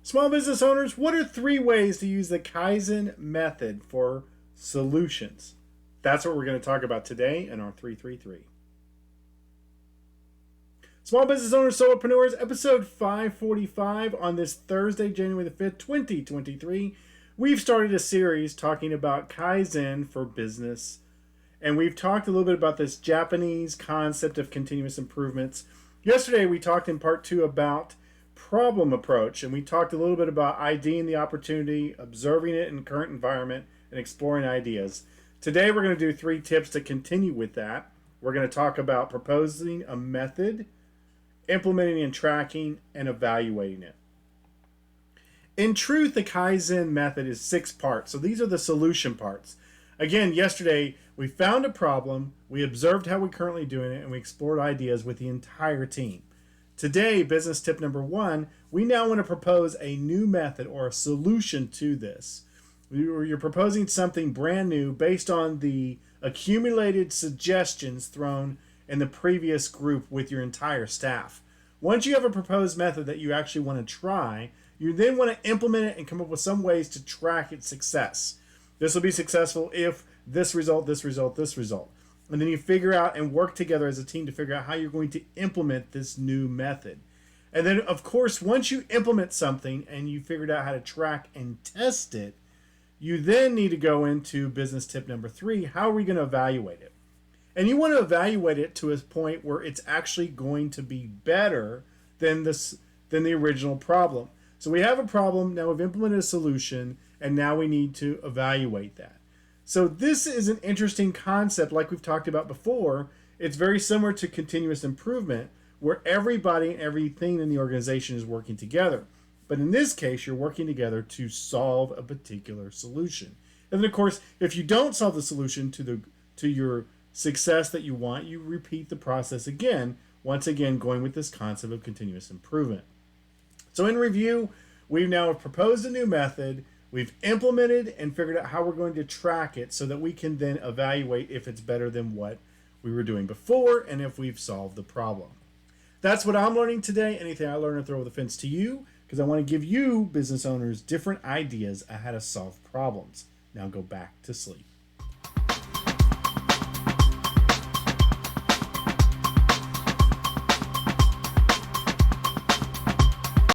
Small business owners, what are 3 ways to use the Kaizen method for solutions? That's what we're going to talk about today in our 333. Small business owners, solopreneurs, episode 545 on this Thursday, January the 5th, 2023. We've started a series talking about Kaizen for business, and we've talked a little bit about this Japanese concept of continuous improvements. Yesterday, we talked in part 2 about problem approach, and we talked a little bit about IDing the opportunity, observing it in current environment, and exploring ideas. Today we're going to do 3 tips to continue with that. We're going to talk about proposing a method, implementing and tracking, and evaluating it. In truth, the Kaizen method is 6 parts, so these are the solution parts. Again, yesterday we found a problem, we observed how we're currently doing it, and we explored ideas with the entire team. Today, business tip number 1, we now want to propose a new method or a solution to this. You're proposing something brand new based on the accumulated suggestions thrown in the previous group with your entire staff. Once you have a proposed method that you actually want to try, you then want to implement it and come up with some ways to track its success. This will be successful if this result, this result, this result. And then you figure out and work together as a team to figure out how you're going to implement this new method. And then, of course, once you implement something and you figured out how to track and test it, you then need to go into business tip number 3. How are we going to evaluate it? And you want to evaluate it to a point where it's actually going to be better than the original problem. So we have a problem, now we've implemented a solution, and now we need to evaluate that. So this is an interesting concept like we've talked about before. It's very similar to continuous improvement where everybody and everything in the organization is working together. But in this case, you're working together to solve a particular solution. And then of course, if you don't solve the solution to your success that you want, you repeat the process again, once again going with this concept of continuous improvement. So in review, we've now proposed a new method. We've implemented and figured out how we're going to track it so that we can then evaluate if it's better than what we were doing before and if we've solved the problem. That's what I'm learning today. Anything I learn, I throw the fence to you because I want to give you, business owners, different ideas on how to solve problems. Now go back to sleep.